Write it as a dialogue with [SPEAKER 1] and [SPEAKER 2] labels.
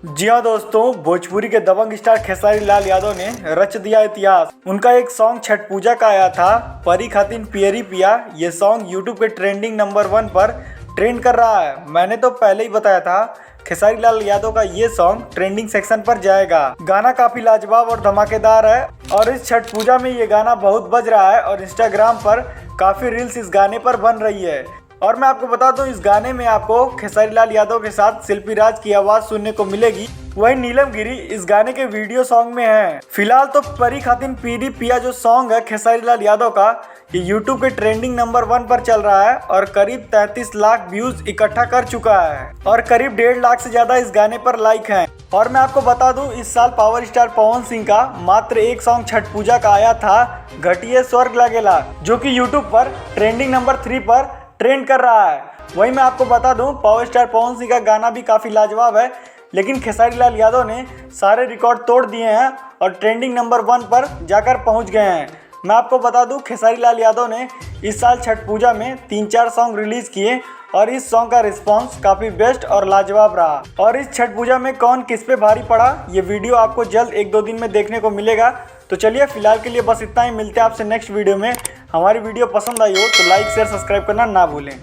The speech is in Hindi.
[SPEAKER 1] जी हाँ दोस्तों, भोजपुरी के दबंग स्टार खेसारी लाल यादव ने रच दिया इतिहास। उनका एक सॉन्ग छठ पूजा का आया था, परी खातिन पियरी पिया। ये सॉन्ग यूट्यूब पे ट्रेंडिंग नंबर 1 पर ट्रेंड कर रहा है। मैंने तो पहले ही बताया था खेसारी लाल यादव का ये सॉन्ग ट्रेंडिंग सेक्शन पर जाएगा। गाना काफी लाजवाब और धमाकेदार है और इस छठ पूजा में ये गाना बहुत बज रहा है और इंस्टाग्राम पर काफी रील्स इस गाने पर बन रही है। और मैं आपको बता दूं, इस गाने में आपको खेसारी लाल यादव के साथ शिल्पी राज की आवाज सुनने को मिलेगी। वहीं नीलम गिरी इस गाने के वीडियो सॉन्ग में है। फिलहाल तो परी खातिन पियरी पिया जो सॉन्ग है खेसारी लाल यादव का, ये यूट्यूब के ट्रेंडिंग नंबर 1 पर चल रहा है और करीब 33 लाख व्यूज इकट्ठा कर चुका है और करीब 1.5 लाख से ज्यादा इस गाने पर लाइक हैं। और मैं आपको बता दूं, इस साल पावर स्टार पवन सिंह का मात्र एक सॉन्ग छठ पूजा का आया था, घटिया स्वर्ग लागेला, जो कि यूट्यूब पर ट्रेंडिंग नंबर 3 पर ट्रेंड कर रहा है। वहीं मैं आपको बता दूं, पावर स्टार पवन सिंह का गाना भी काफ़ी लाजवाब है, लेकिन खेसारी लाल यादव ने सारे रिकॉर्ड तोड़ दिए हैं और ट्रेंडिंग नंबर 1 पर जाकर पहुंच गए हैं। मैं आपको बता दूं, खेसारी लाल यादव ने इस साल छठ पूजा में 3-4 सॉन्ग रिलीज़ किए और इस सॉन्ग का रिस्पॉन्स काफ़ी बेस्ट और लाजवाब रहा। और इस छठ पूजा में कौन किस पे भारी पड़ा, ये वीडियो आपको जल्द 1-2 दिन में देखने को मिलेगा। तो चलिए फिलहाल के लिए बस इतना ही। मिलते हैं आपसे नेक्स्ट वीडियो में। हमारी वीडियो पसंद आई हो तो लाइक शेयर सब्सक्राइब करना ना भूलें।